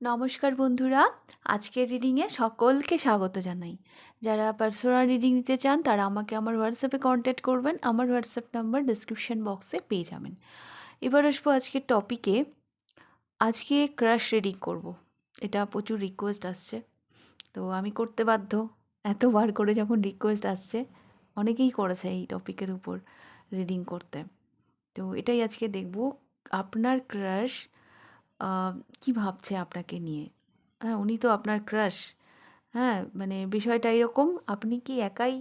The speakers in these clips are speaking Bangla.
নমস্কার বন্ধুরা, আজকের রিডিংয়ে সকলকে স্বাগত জানাই। যারা পার্সোনাল রিডিং নিতে চান তারা আমাকে আমার হোয়াটসঅ্যাপে কন্ট্যাক্ট করবেন। আমার হোয়াটসঅ্যাপ নাম্বার ডিসক্রিপশন বক্সে পেয়ে যাবেন। এবার আসবো আজকের টপিকে। আজকে ক্রাশ রিডিং করব। এটা প্রচুর রিকোয়েস্ট আসছে, তো আমি করতে বাধ্য। এতবার করে যখন রিকোয়েস্ট আসছে, অনেকেই করেছে এই টপিকের উপর রিডিং করতে। তো এটাই আজকে দেখব, আপনার ক্রাশ কি ভাবছে আপনাকে নিয়ে। হ্যাঁ, উনি তো আপনার ক্রাশ। হ্যাঁ, মানে বিষয়টা এরকম, আপনি কি একাই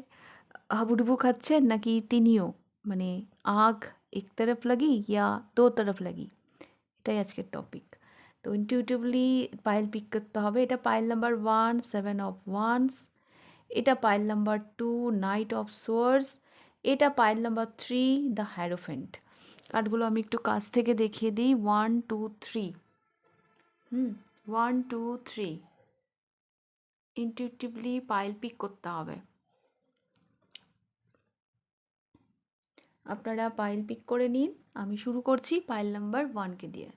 হাবুডুবু খাচ্ছেন নাকি তিনিও? মানে আগ এক তরফ লাগি ইয়া দো তরফ লাগি, এটাই আজকের টপিক। তো ইনটিউটিভলি পাইল পিক করতে হবে। এটা পাইল নাম্বার 1 7 অফ ওয়ান্স, এটা pile number 2 knight of swords, এটা পাইল নাম্বার 3 দ্য হ্যারোফেন্ট। কার্ডগুলো আমি একটু কাছ থেকে দেখিয়ে দিই। 1 2 3। 1 2 3 ইনটিউটিভলি পাইল পিক করতে হবে। আপনারা পাইল পিক করে নিন। আমি শুরু করছি পাইল নাম্বার 1কে দিয়ে।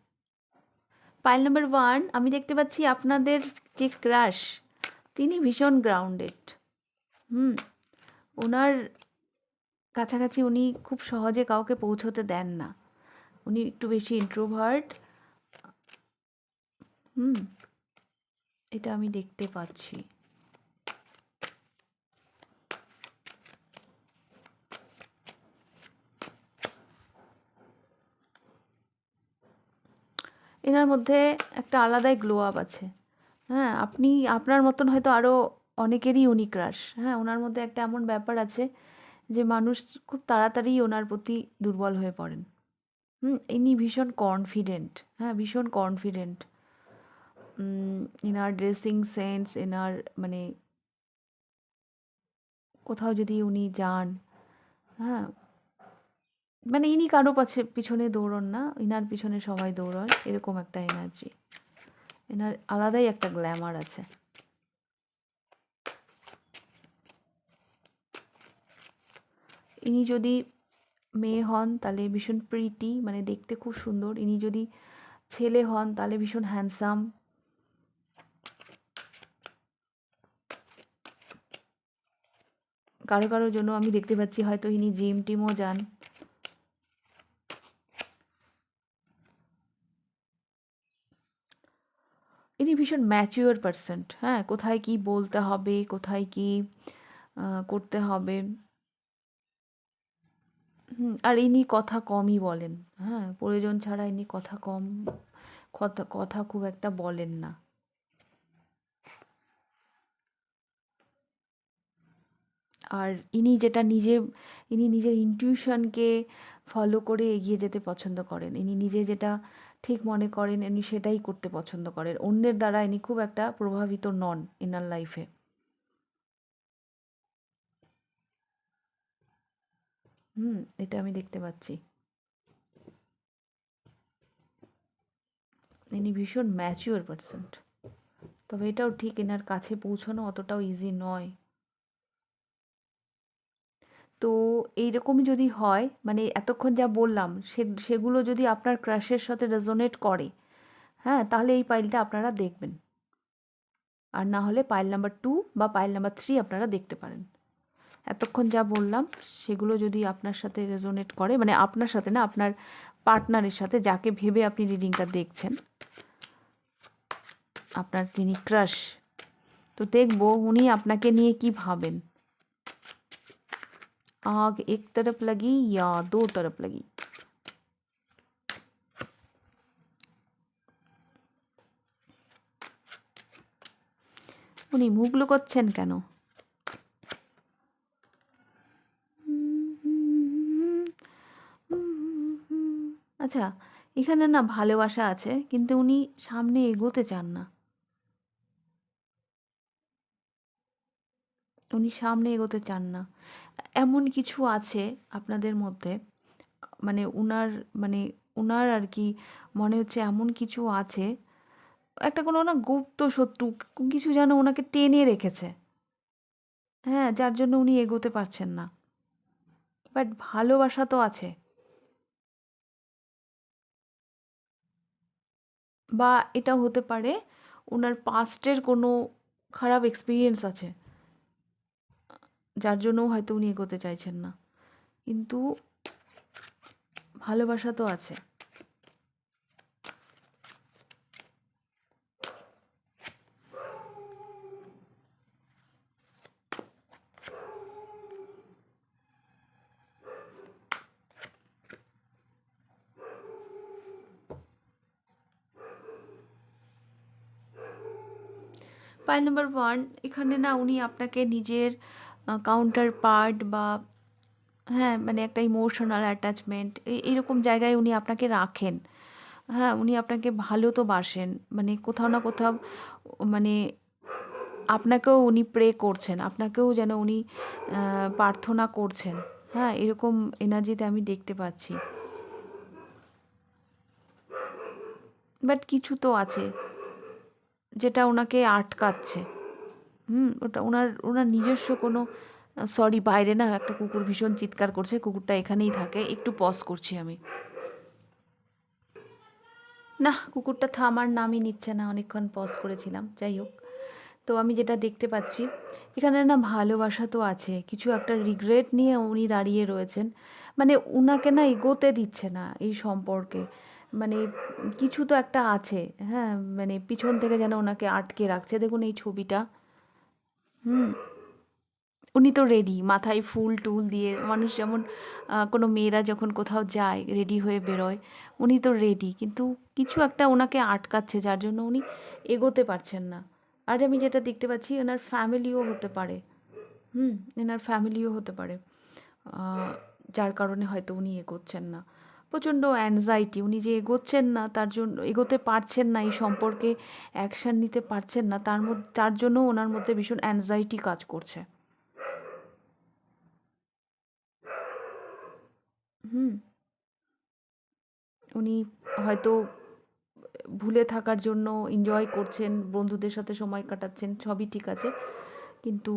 পাইল নাম্বার 1, আমি দেখতে পাচ্ছি আপনাদের যে ক্রাশ, তিনি ভীষণ গ্রাউন্ডেড। ওনার কাছাকাছি উনি খুব সহজে কাউকে পৌঁছতে দেন না। উনি একটু বেশি ইন্ট্রোভার্ট। এটা আমি দেখতে পাচ্ছি। এনার মধ্যে একটা আলাদাই গ্লো আপ আছে। হ্যাঁ, আপনি আপনার মতন হয়তো আরও অনেকেরই উনি ক্রাশ। হ্যাঁ, ওনার মধ্যে একটা এমন ব্যাপার আছে যে মানুষ খুব তাড়াতাড়ি ওনার প্রতি দুর্বল হয়ে পড়েন। ইনি ভীষণ কনফিডেন্ট। হ্যাঁ, ভীষণ কনফিডেন্ট। এনার ড্রেসিং সেন্স, এনার মানে কোথাও যদি উনি যান, হ্যাঁ, মানে ইনি কারো পিছনে দৌড়ন না, ইনার পিছনে সবাই দৌড়য়, এরকম একটা এনার্জি। এনার আলাদাই একটা গ্ল্যামার আছে। ইনি যদি মেয়ে হন তাহলে ভীষণ প্রিটি, মানে দেখতে খুব সুন্দর। ইনি যদি ছেলে হন তাহলে ভীষণ হ্যান্ডসাম। কারো কারোর জন্য আমি দেখতে পাচ্ছি হয়তো ইনি জিম টিমও যান। ইনি ভীষণ ম্যাচিওর পারসন। হ্যাঁ, কোথায় কি বলতে হবে, কোথায় কি করতে হবে। আর ইনি কথা কমই বলেন। হ্যাঁ, প্রয়োজন ছাড়া ইনি কথা কম, কথা কথা খুব একটা বলেন না। আর ইনি নিজের ইনটিউশনকে ফলো করে এগিয়ে যেতে পছন্দ করেন। ইনি নিজে যেটা ঠিক মনে করেন ইনি সেটাই করতে পছন্দ করেন। অন্যের দ্বারা ইনি খুব একটা প্রভাবিত নন ইনার লাইফে। এটা আমি দেখতে পাচ্ছি। ইনি ভীষণ ম্যাচিওর পারসন। তবে এটাও ঠিক, এনার কাছে পৌঁছানো অতটাও ইজি নয়। তো এইরকমই যদি হয়, মানে এতক্ষণ যা বললাম সেগুলো যদি আপনার ক্রাশের সাথে রেজোনেট করে, হ্যাঁ, তাহলে এই পাইলটা আপনারা দেখবেন। আর না হলে পাইল নাম্বার 2 বা পাইল নাম্বার 3 আপনারা দেখতে পারেন। এতক্ষণ যা বললাম সেগুলো যদি আপনার সাথে রেজোনেট করে, মানে আপনার সাথে না, আপনার পার্টনারের সাথে, যাকে ভেবে আপনি রিডিংটা দেখছেন, আপনার তিনি ক্রাশ, তো দেখবো উনি আপনাকে নিয়ে কি ভাবেন। आग एक तरफ लगी या दो तरफ लगी। উনি মুখ লুকোচ্ছেন কেন? আচ্ছা, এখানে না ভালোবাসা আছে, কিন্তু উনি সামনে এগোতে চান না। উনি সামনে এগোতে চান না। এমন কিছু আছে আপনাদের মধ্যে, মানে মানে উনার আর কি মনে হচ্ছে এমন কিছু আছে, একটা কোনো না গুপ্ত শত্রু কিছু যেন ওনাকে টেনে রেখেছে। হ্যাঁ, যার জন্য উনি এগোতে পারছেন না। বাট ভালোবাসা তো আছে। বা এটাও হতে পারে ওনার পাস্টের কোনো খারাপ এক্সপিরিয়েন্স আছে, যার জন্য হয়তো উনি এগোতে চাইছেন না, কিন্তু ভালোবাসা তো আছে। পাইল নাম্বার 1, এখানে না উনি আপনাকে নিজের কাউন্টার পার্ট বা হ্যাঁ মানে একটা ইমোশনাল অ্যাটাচমেন্ট এইরকম জায়গায় উনি আপনাকে রাখেন। হ্যাঁ, উনি আপনাকে ভালো তো বাসেন, মানে কোথাও না কোথাও মানে আপনাকেও উনি প্রে করছেন, আপনাকেও যেন উনি প্রার্থনা করছেন। হ্যাঁ, এরকম এনার্জিতে আমি দেখতে পাচ্ছি। বাট কিছু তো আছে যেটা ওনাকে আটকাচ্ছে। ওটা ওনার ওনার নিজস্ব কোনো সরি, বাইরে না একটা কুকুর ভীষণ চিৎকার করছে, কুকুরটা এখানেই থাকে, একটু পজ করছি আমি। না, কুকুরটা থামার নামই নিচ্ছে না, অনেকক্ষণ পজ করেছিলাম, যাই হোক। তো আমি যেটা দেখতে পাচ্ছি এখানে না ভালোবাসা তো আছে, কিছু একটা রিগ্রেট নিয়ে উনি দাঁড়িয়ে রয়েছেন, মানে উনাকে না এগোতে দিচ্ছে না এই সম্পর্কে, মানে কিছু তো একটা আছে। হ্যাঁ, মানে পিছন থেকে যেন ওনাকে আটকে রাখছে, দেখুন এই ছবিটা। হুম উনি তো রেডি, মাথায় ফুল টুল দিয়ে, মানুষ যেমন কোনো মেয়েরা যখন কোথাও যায় রেডি হয়ে বেরোয়, উনি তো রেডি, কিন্তু কিছু একটা ওনাকে আটকাচ্ছে, যার জন্য উনি এগোতে পারছেন না। আর আমি যেটা দেখতে পাচ্ছি, এনার ফ্যামিলিও হতে পারে। এনার ফ্যামিলিও হতে পারে, আহ, যার কারণে হয়তো উনি এগোচ্ছেন না। প্রচণ্ড অ্যাংজাইটি, উনি যে এগোচ্ছেন না, তার জন্য এগোতে পারছেন না, এই সম্পর্কে অ্যাকশান নিতে পারছেন না, তার জন্য ওনার মধ্যে ভীষণ অ্যাংজাইটি কাজ করছে। হুম উনি হয়তো ভুলে থাকার জন্য এনজয় করছেন, বন্ধুদের সাথে সময় কাটাচ্ছেন, সবই ঠিক আছে, কিন্তু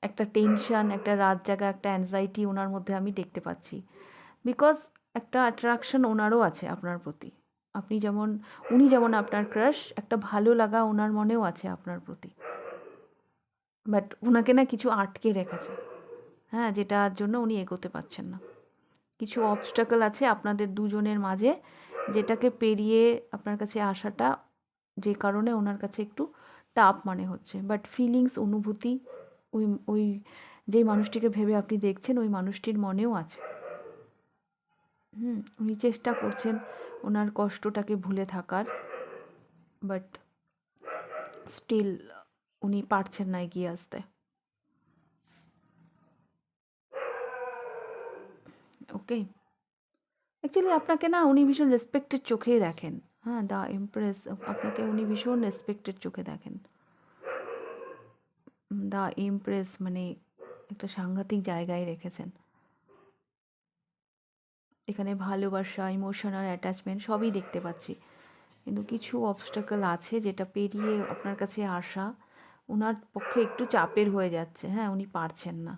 একটা টেনশন, একটা রাত জাগা, একটা অ্যাংজাইটি ওনার মধ্যে আমি দেখতে পাচ্ছি। বিকজ একটা অ্যাট্রাকশন ওনারও আছে আপনার প্রতি, আপনি যেমন, উনি যেমন আপনার ক্রাশ, একটা ভালো লাগা ওনার মনেও আছে আপনার প্রতি। বাট ওনাকে না কিছু আটকে রেখেছে, হ্যাঁ, যেটার জন্য উনি এগোতে পারছেন না। কিছু অবস্টাকল আছে আপনাদের দুজনের মাঝে, যেটাকে পেরিয়ে আপনার কাছে আসাটা, যে কারণে ওনার কাছে একটু টাফ মনে হচ্ছে। বাট ফিলিংস, অনুভূতি ওই ওই যেই মানুষটিকে ভেবে আপনি দেখছেন, ওই মানুষটির মনেও আছে। উনি চেষ্টা করছেন ওনার কষ্টটাকে ভুলে থাকার, বাট স্টিল উনি পারছেন না এগিয়ে আসতে। ওকে, অ্যাকচুয়ালি আপনাকে না উনি ভীষণ রেসপেক্টেড চোখেই দেখেন। হ্যাঁ, দ্য এমপ্রেস, আপনাকে উনি ভীষণ রেসপেক্টেড চোখে দেখেন। দ্য এমপ্রেস মানে একটা সাংঘাতিক জায়গায় রেখেছেন। এখানে ভালোবাসা, ইমোশনাল অ্যাটাচমেন্ট সবই দেখতে পাচ্ছি, কিন্তু কিছু অবস্টাকল আছে যেটা পেরিয়ে আপনার কাছে আসা ওনার পক্ষে একটু চাপের হয়ে যাচ্ছে। হ্যাঁ, উনি পারছেন না,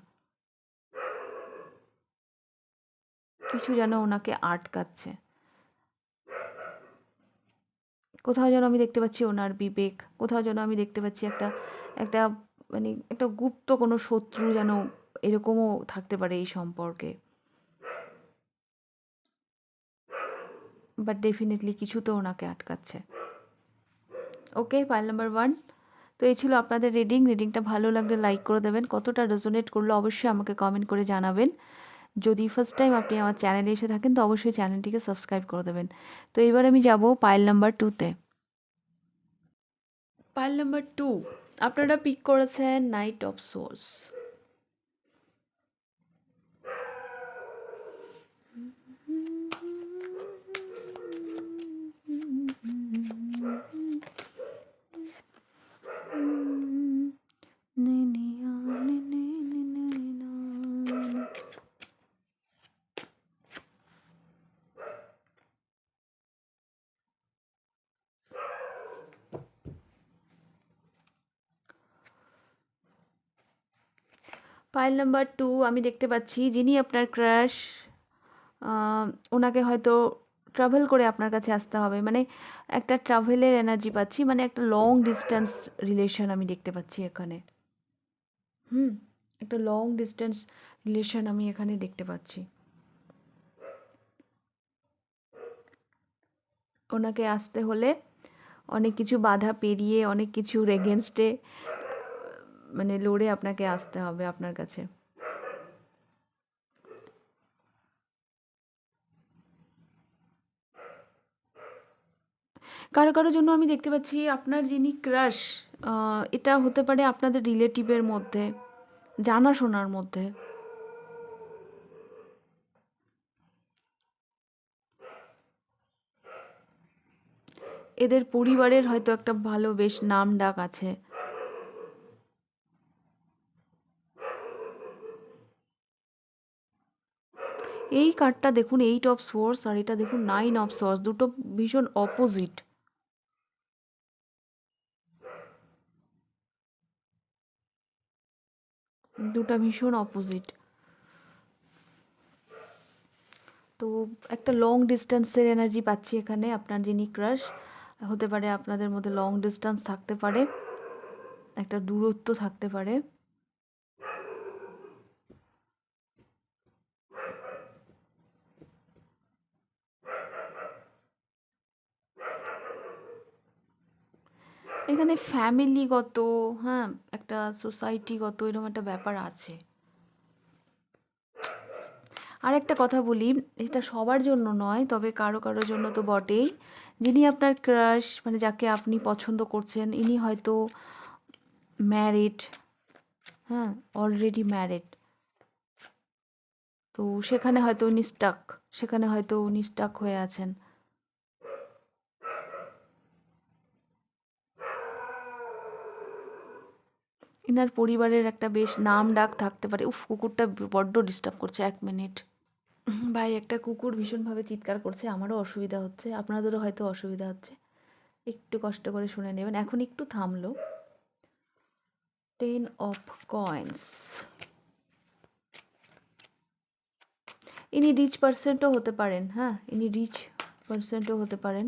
কিছু যেন ওনাকে আটকাচ্ছে। কোথাও যেন আমি দেখতে পাচ্ছি ওনার বিবেক, কোথাও যেন আমি দেখতে পাচ্ছি একটা একটা মানে একটা গুপ্ত কোনো শত্রু যেন এরকমও থাকতে পারে এই সম্পর্কে। বাট ডেফিনেটলি কিছু তো ওনাকে আটকাচ্ছে। ওকে, ফাইল নাম্বার 1। তো এই ছিল আপনাদের রিডিংটা ভালো লাগলে লাইক করে দেবেন, কতটা রেজোনেট করলো অবশ্যই আমাকে কমেন্ট করে জানাবেন। যদি ফার্স্ট টাইম আপনি আমার চ্যানেলে এসে থাকেন তো অবশ্যই চ্যানেলটিকে সাবস্ক্রাইব করে দেবেন। তো এবার আমি যাব পাইল নাম্বার 2তে। পাইল নাম্বার 2, আপনারা পিক করেছেন knight of swords. Pile number 2, আমি দেখতে পাচ্ছি যিনি আপনার ক্রাশ, ওনাকে হয়তো ট্রাভেল করে আপনার কাছে আসতে হবে, মানে একটা ট্রাভেলের এনার্জি পাচ্ছি, মানে একটা লং ডিস্টেন্স রিলেশন আমি দেখতে পাচ্ছি এখানে। হুম, একটা লং ডিস্টেন্স রিলেশন আমি এখানে দেখতে পাচ্ছি। ওনাকে আসতে হলে অনেক কিছু বাধা পেরিয়ে, অনেক কিছুর এগেনস্টে মানে লড়ে আপনাকে আসতে হবে আপনার কাছে। কারো কারো জন্য আমি দেখতে পাচ্ছি আপনার যিনি ক্রাশ, এটা হতে পারে আপনাদের রিলেটিভের মধ্যে, জানাশোনার মধ্যে। এদের পরিবারের হয়তো একটা ভালো বেশ নাম ডাক আছে। এই কার্ডটা দেখুন, 8 অফ সোর্স, আর এটা দেখুন 9 অফ সোর্স, দুটো ভীষণ অপোজিট। দুটো ভীষণ অপোজিট। তো একটা লং ডিস্টেন্সের এনার্জি পাচ্ছি এখানে। আপনার যিনি ক্রাশ হতে পারে, আপনাদের মধ্যে লং ডিস্টেন্স থাকতে পারে, একটা দূরত্ব থাকতে পারে। এখানে ফ্যামিলিগত, হ্যাঁ, একটা সোসাইটিগত এরকম একটা ব্যাপার আছে। আর একটা কথা বলি, এটা সবার জন্য নয়, তবে কারো কারোর জন্য তো বটেই। যিনি আপনার ক্রাশ, মানে যাকে আপনি পছন্দ করছেন, ইনি হয়তো ম্যারিড, হ্যাঁ, অলরেডি ম্যারিড। তো সেখানে হয়তো উনি স্টাক, সেখানে হয়তো উনি স্টাক হয়ে আছেন। ইনার পরিবারের একটা বেশ নাম ডাক থাকতে পারে। উফ, কুকুরটা বড্ড ডিস্টার্ব করছে, 1 মিনিট। ভাই, একটা কুকুর ভীষণভাবে চিৎকার করছে, আমারও অসুবিধা হচ্ছে, আপনাদেরও হয়তো অসুবিধা হচ্ছে, একটু কষ্ট করে শুনে নেবেন। এখন একটু থামলো। 10 অফ কয়েন্স। ইনি রিচ পার্সেন্টও হতে পারেন, হ্যাঁ, ইনি রিচ পার্সেন্টও হতে পারেন।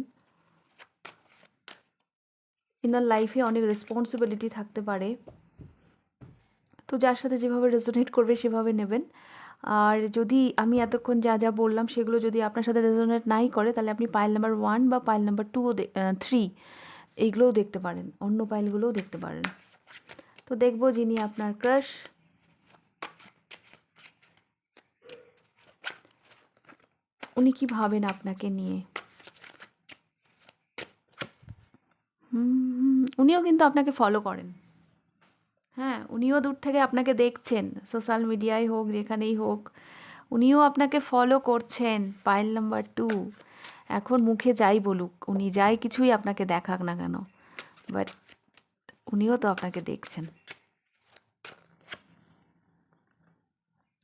ইনার লাইফে অনেক রেসপন্সিবিলিটি থাকতে পারে। তো যার সাথে যেভাবে রেজোনেট করবে সেভাবে নেবেন। আর যদি আমি এতক্ষণ যা যা বললাম সেগুলো যদি আপনার সাথে রেজোনেট নাই করে, তাহলে আপনি পাইল নাম্বার 1 বা পাইল নাম্বার 2 3 এইগুলোও দেখতে পারেন, অন্য পাইলগুলোও দেখতে পারেন। তো দেখবো যিনি আপনার ক্রাশ, উনি কি ভাবেন আপনাকে নিয়ে। উনিও কিন্তু আপনাকে ফলো করেন। হ্যাঁ, উনিও দূর থেকে আপনাকে দেখছেন, সোশ্যাল মিডিয়ায় হোক, যেখানেই হোক, উনিও আপনাকে ফলো করছেন। Pile number 2। এখন মুখে যাই বলুক, উনি যাই কিছুই আপনাকে দেখাক না কেন, বাট উনিও তো আপনাকে দেখছেন।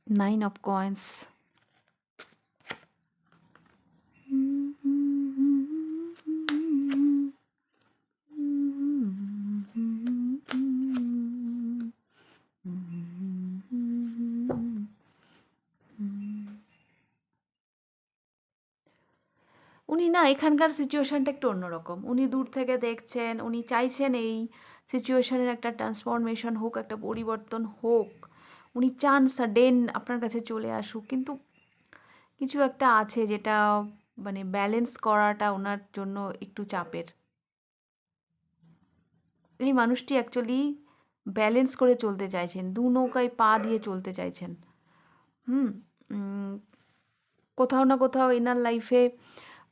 9 অফ কয়েন্স। উনি না, এখানকার সিচুয়েশানটা একটু অন্যরকম। উনি দূর থেকে দেখছেন, উনি চাইছেন এই সিচুয়েশানের একটা ট্রান্সফরমেশন হোক, একটা পরিবর্তন হোক। উনি চান সাডেন আপনার কাছে চলে আসুক, কিন্তু কিছু একটা আছে যেটা মানে ব্যালেন্স করাটা ওনার জন্য একটু চাপের। এই মানুষটি অ্যাকচুয়ালি ব্যালেন্স করে চলতে চাইছেন, দু নৌকায় পা দিয়ে চলতে চাইছেন। হুম, উম, কোথাও না কোথাও এনার লাইফে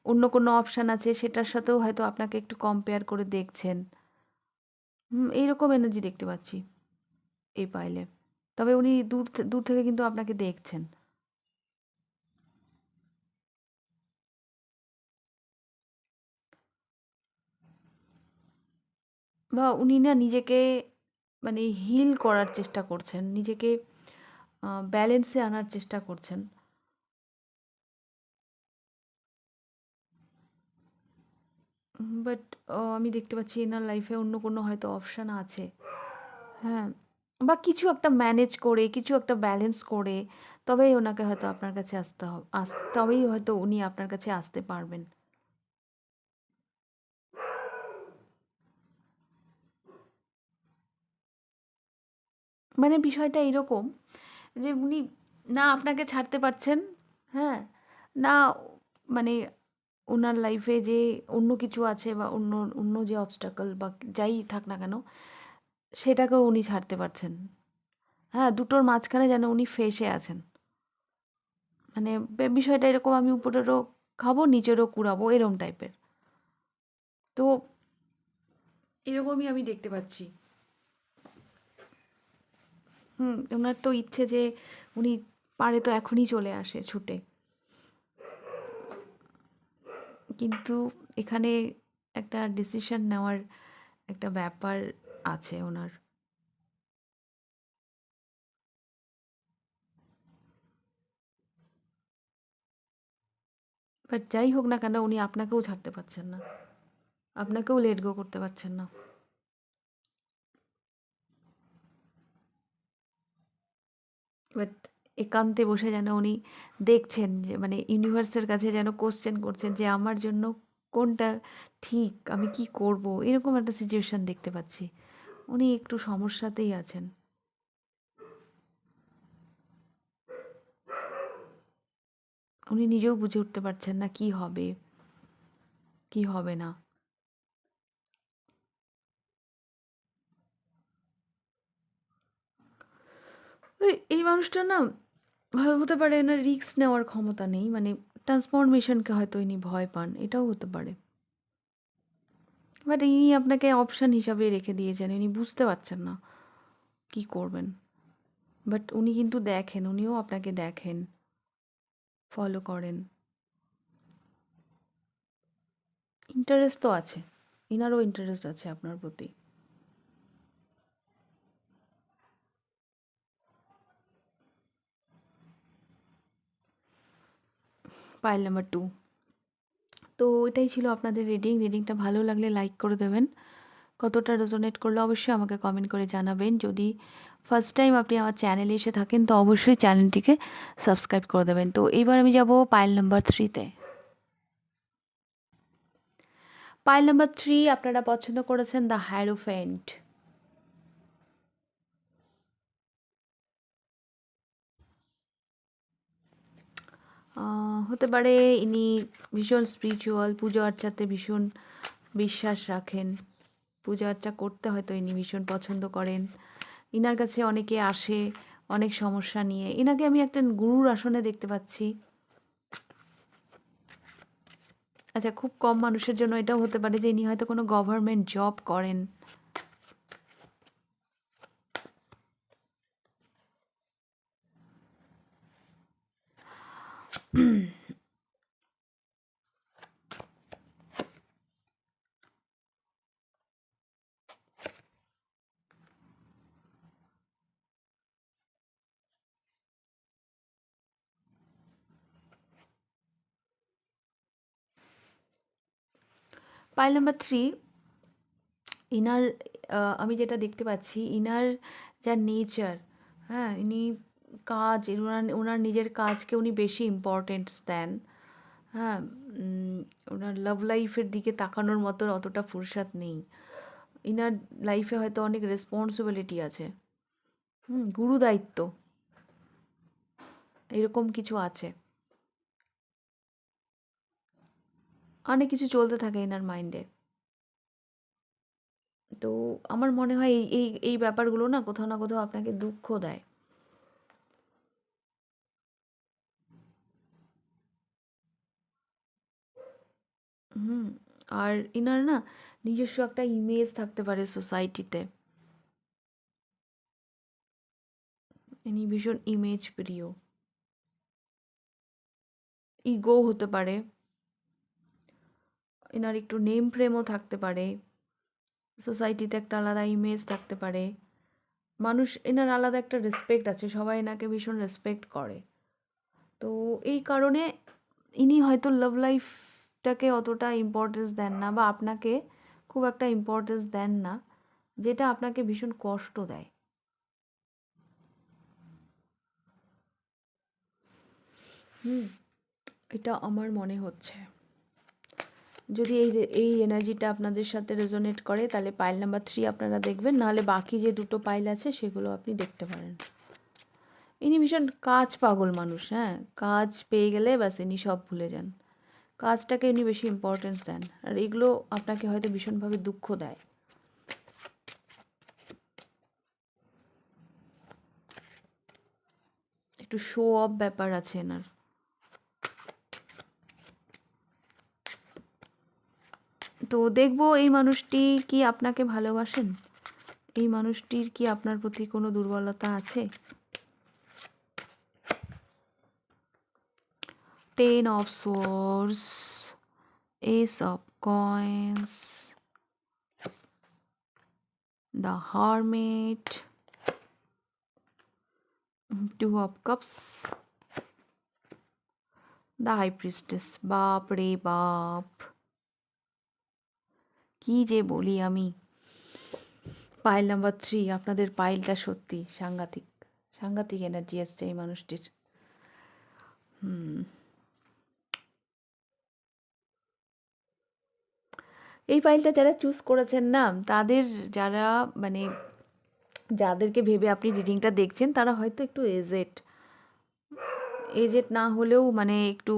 অন্য কোনো অপশান আছে, সেটার সাথেও হয়তো আপনাকে একটু কম্পেয়ার করে দেখছেন। এইরকম এনার্জি দেখতে পাচ্ছি এই পাইলে। তবে উনি দূর থেকে কিন্তু আপনাকে দেখছেন, বা উনি না নিজেকে মানে হিল করার চেষ্টা করছেন, নিজেকে ব্যালেন্সে আনার চেষ্টা করছেন। বাট আমি দেখতে পাচ্ছি এনার লাইফে অন্য কোনো হয়তো অপশান আছে। হ্যাঁ, বা কিছু একটা ম্যানেজ করে, কিছু একটা ব্যালেন্স করে তবেই ওনাকে হয়তো আপনার কাছে তবেই হয়তো উনি আপনার কাছে আসতে পারবেন। মানে বিষয়টা এরকম যে উনি না আপনাকে ছাড়তে পারছেন, হ্যাঁ? না মানে ওনার লাইফে যে অন্য কিছু আছে বা অন্য অন্য যে অবস্টাকল বা যাই থাক না কেন, সেটাকেও উনি ছাড়তে পারছেন। হ্যাঁ, দুটোর মাঝখানে যেন উনি ফেঁসে আছেন। মানে বিষয়টা এরকম, আমি উপরেরও খাবো, নিচেরও কুড়াবো, এরম টাইপের। তো এরকমই আমি দেখতে পাচ্ছি। উনার তো ইচ্ছে যে উনি পারে তো এখনই চলে আসে ছুটে। কিন্তু এখানে একটা ডিসিশন নেওয়ার একটা ব্যাপার আছে ওনার। বাট যাই হোক না কেন উনি আপনাকেও ছাড়তে পারছেন না। আপনাকেও লেট গো করতে পারছেন না। বাট একান্তে বসে যেন উনি দেখছেন যে মানে ইউনিভার্সের কাছে যেন কোশ্চেন করছেন যে আমার জন্য কোনটা ঠিক, আমি কি করব, এরকম একটা সিচুয়েশন দেখতে পাচ্ছি। উনি একটু সমস্যাতেই আছেন। উনি নিজেও বুঝে উঠতে পারছেন না কি হবে, কি হবে না। এই মানুষটা না হতে পারে এনার রিস্ক নেওয়ার ক্ষমতা নেই, মানে ট্রান্সফরমেশনকে হয়তো ইনি ভয় পান, এটাও হতে পারে। বাট ইনি আপনাকে অপশন হিসাবে রেখে দিয়েছেন, ইনি বুঝতে পারছেন না কি করবেন। বাট উনি কিন্তু দেখেন, উনিও আপনাকে দেখেন, ফলো করেন। ইন্টারেস্ট তো আছে, ইনারও ইন্টারেস্ট আছে আপনার প্রতি। Pile number 2। তো এটাই ছিল আপনাদের রিডিংটা ভালো লাগলে লাইক করে দেবেন। কতটা রেজোনেট করলো অবশ্যই আমাকে কমেন্ট করে জানাবেন। যদি ফার্স্ট টাইম আপনি আমার চ্যানেলে এসে থাকেন তো অবশ্যই চ্যানেলটিকে সাবস্ক্রাইব করে দেবেন। তো এইবার আমি যাব পাইল নাম্বার 3-তে। পাইল নাম্বার 3 আপনারা পছন্দ করেছেন দ্য হ্যারোফেন্ট। হতে পারে ইনি ভীষণ স্পিরিচুয়াল, পুজো আর্চাতে ভীষণ বিশ্বাস রাখেন, পূজা আর্চা করতে হয়তো ইনি ভীষণ পছন্দ করেন। ইনার কাছে অনেকে আসে অনেক সমস্যা নিয়ে, ইনাকে আমি একটা গুরুর আসনে দেখতে পাচ্ছি। আচ্ছা, খুব কম মানুষের জন্য এটাও হতে পারে যে ইনি হয়তো কোনো গভর্নমেন্ট জব করেন। পাইল নাম্বার 3 ইনার আমি যেটা দেখতে পাচ্ছি ইনার যা নেচার, হ্যাঁ, ইনি কাজ, ওনার নিজের কাজকে উনি বেশি ইম্পর্টেন্স দেন। হ্যাঁ, ওনার লাভ লাইফের দিকে তাকানোর মতো অতটা ফুরসাত নেই। ইনার লাইফে হয়তো অনেক রেসপন্সিবিলিটি আছে, গুরু দায়িত্ব, এরকম কিছু আছে। অনেক কিছু চলতে থাকে এনার মাইন্ডে। তো আমার মনে হয় এই এই এই ব্যাপারগুলো না কোথাও না কোথাও আপনাকে দুঃখ দেয়। হুম। আর ইনার না নিজস্ব একটা ইমেজ থাকতে পারে সোসাইটিতে। ইনি ভীষণ ইমেজ প্রিয়। ইগো হতে পারে, এনার একটু নেম ফ্রেমও থাকতে পারে, সোসাইটিতে একটা আলাদা ইমেজ থাকতে পারে, মানুষ এনার আলাদা একটা রেসপেক্ট আছে, সবাই এনাকে ভীষণ রেসপেক্ট করে। তো এই কারণে ইনি হয়তো লাভ লাইফটাকে অতটা ইম্পর্টেন্স দেন না বা আপনাকে খুব একটা ইম্পর্টেন্স দেন না, যেটা আপনাকে ভীষণ কষ্ট দেয়। হুম, এটা আমার মনে হচ্ছে। যদি এই এনার্জিটা আপনাদের সাথে রেজোনেট করে তাহলে পাইল নাম্বার 3 আপনারা দেখবেন, নাহলে বাকি যে দুটো পাইল আছে সেগুলো আপনি দেখতে পারেন। ইনি ভীষণ কাজ পাগল মানুষ, হ্যাঁ, কাজ পেয়ে গেলে ব্যাস ইনি সব ভুলে যান। কাজটাকে উনি বেশি ইম্পর্টেন্স দেন, আর এগুলো আপনাকে হয়তো ভীষণভাবে দুঃখ দেয়। একটু শো অফ ব্যাপার আছে এনার। তো দেখবো এই মানুষটি কি আপনাকে ভালোবাসেন, এই মানুষটির কি আপনার প্রতি কোনো দুর্বলতা আছে। 10 of swords, ace of coins, the hermit, 2 of cups, the high priestess। বাপ রে বাপ, কি যে বলি আমি। পাইল নাম্বার 3, আপনাদের পাইলটা সত্যি সাংঘাতিক, সাংঘাতিক এনার্জি আসছে এই মানুষটির। এই পাইলটা যারা চুজ করেছেন না, তাদের যারা মানে যাদেরকে ভেবে আপনি রিডিংটা দেখছেন তারা হয়তো একটু এজেড, এজেড না হলেও মানে একটু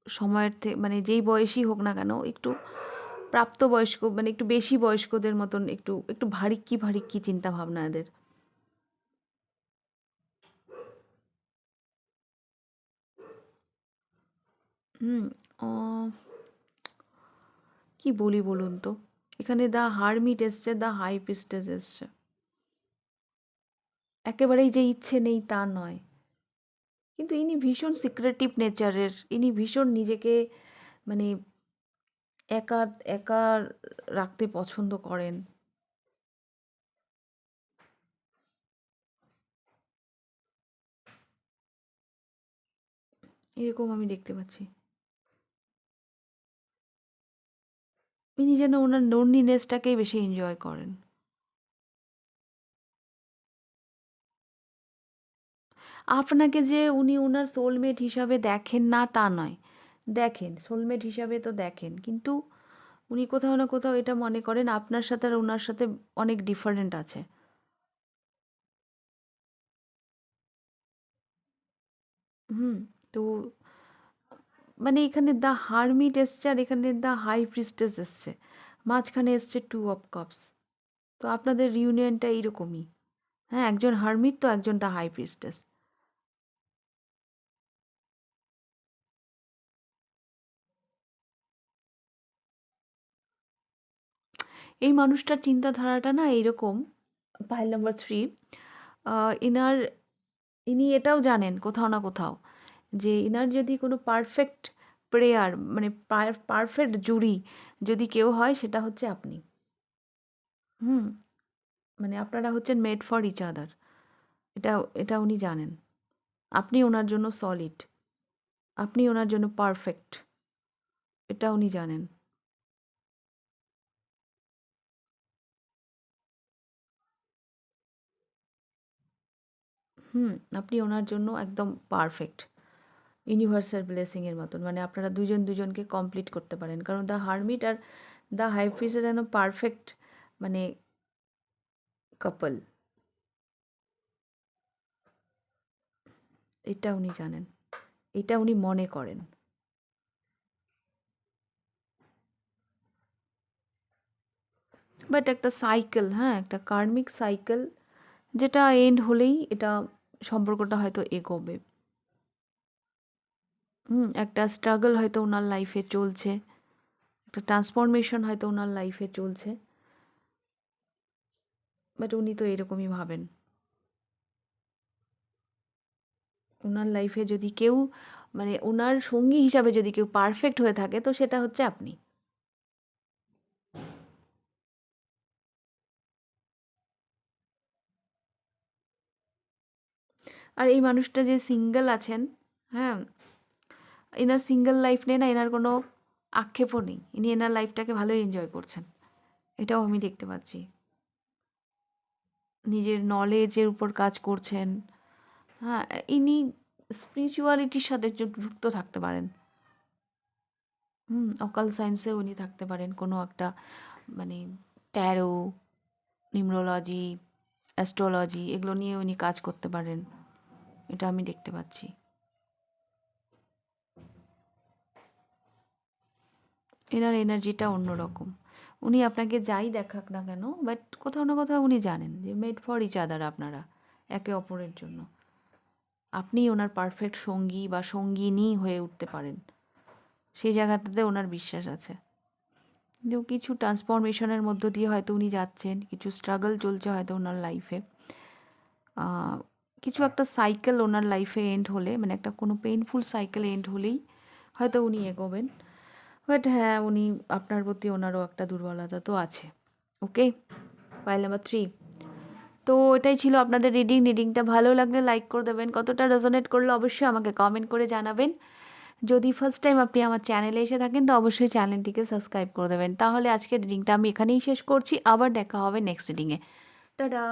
সময়ের থেকে মানে যেই বয়সই হোক না কেন, একটু প্রাপ্তবয়স্ক মানে একটু বেশি বয়স্কদের মতন একটু একটু ভারিক্কি ভারিক্কি চিন্তা ভাবনা এদের। হুম। কি বলি বলুন তো, এখানে দ্য হারমিট এসছে, দ্য হাই প্রিস্টেস এসছে। একেবারেই যে ইচ্ছে নেই তা নয়, কিন্তু ইনি ভীষণ সিক্রেটিভ নেচারের, ইনি ভীষণ নিজেকে মানে একা একা রাখতে পছন্দ করেন। এরকম আমি দেখতে পাচ্ছি। ইনি যেন ওনার লোনলিনেসটাকেই বেশি এনজয় করেন। আপনাকে যে উনি ওনার সোলমেট হিসাবে দেখেন না তা নয়, দেখেন, সোলমেট হিসাবে তো দেখেন, কিন্তু উনি কোথাও না কোথাও এটা মনে করেন আপনার সাথে আর ওনার সাথে অনেক ডিফারেন্ট আছে। হুম। তো মানে এখানে দ্য হারমিট এসছে আর এখানে দ্য হাই প্রিস্টেস এসছে, মাঝখানে এসছে 2 অফ কাপস। তো আপনাদের রিউনিয়নটা এইরকমই। হ্যাঁ, একজন হারমিট তো একজন দ্য হাই প্রিস্টেস। এই মানুষটার চিন্তাধারাটা না এইরকম। পাইল নাম্বার 3, ইনার ইনি এটাও জানেন কোথাও না কোথাও যে ইনার যদি কোনো পারফেক্ট প্রেয়ার মানে পারফেক্ট জুরি যদি কেউ হয় সেটা হচ্ছে আপনি। হুম। মানে আপনারা হচ্ছেন মেড ফর ইচ আদার, এটা এটা উনি জানেন। আপনি ওনার জন্য সলিড, আপনি ওনার জন্য পারফেক্ট, এটা উনি জানেন। হুম। আপনি ওনার জন্য একদম পারফেক্ট, ইউনিভার্সাল ব্লেসিংয়ের মতন, মানে আপনারা দুজন দুজনকে কমপ্লিট করতে পারেন, কারণ দ্য হারমিট আর দ্য হাই প্রিস্ট যেন পারফেক্ট মানে কাপল, এটা উনি জানেন, এটা উনি মনে করেন। বাট একটা সাইকেল, হ্যাঁ, একটা কার্মিক সাইকেল, যেটা এন্ড হলেই এটা সম্পর্কটা হয়তো এগোবে। একটা স্ট্রাগল হয়তো ওনার লাইফে চলছে, একটা ট্রান্সফরমেশন হয়তো ওনার লাইফে চলছে, বাট উনি তো এরকমই ভাবেন। ওনার লাইফে যদি কেউ মানে ওনার সঙ্গী হিসাবে যদি কেউ পারফেক্ট হয়ে থাকে তো সেটা হচ্ছে আপনি। আর এই মানুষটা যে সিঙ্গেল আছেন, হ্যাঁ, এনার সিঙ্গেল লাইফ নিয়ে না এনার কোনো আক্ষেপও নেই, ইনি এনার লাইফটাকে ভালোই এনজয় করছেন, এটাও আমি দেখতে পাচ্ছি। নিজের নলেজের উপর কাজ করছেন, হ্যাঁ, ইনি স্পিরিচুয়ালিটির সাথে যুক্ত থাকতে পারেন। অকাল সায়েন্সে উনি থাকতে পারেন, কোনো একটা মানে ট্যারো, নিউমরোলজি, অ্যাস্ট্রোলজি এগুলো নিয়ে উনি কাজ করতে পারেন, এটা আমি দেখতে পাচ্ছি। এনার এনার্জিটা অন্যরকম। উনি আপনাকে যাই দেখাক না কেন, বাট কোথাও না কোথাও উনি জানেন যে মেড ফর ইচ আদার, আপনারা একে অপরের জন্য। আপনি ওনার পারফেক্ট সঙ্গী বা সঙ্গিনী হয়ে উঠতে পারেন, সেই জায়গাটাতে ওনার বিশ্বাস আছে। কিন্তু কিছু ট্রান্সফরমেশনের মধ্য দিয়ে হয়তো উনি যাচ্ছেন, কিছু স্ট্রাগল চলছে হয়তো ওনার লাইফে। কিছু একটা সাইকেল ওনার লাইফে এন্ড হলে, মানে একটা কোনো পেইনফুল সাইকেল এন্ড হলেই হয়তো উনি এগোবেন। বাট হ্যাঁ, উনি আপনার প্রতি ওনারও একটা দুর্বলতা তো আছে। ওকে, ফাইল নাম্বার 3। তো এটাই ছিল আপনাদের রিডিংটা ভালো লাগলে লাইক করে দেবেন, কতটা রেজোনেট করলে অবশ্যই আমাকে কমেন্ট করে জানাবেন। যদি ফার্স্ট টাইম আপনি আমার চ্যানেলে এসে থাকেন তো অবশ্যই চ্যানেলটিকে সাবস্ক্রাইব করে দেবেন। তাহলে আজকের রিডিংটা আমি এখানেই শেষ করছি, আবার দেখা হবে নেক্সট রিডিংয়ে। টাটা।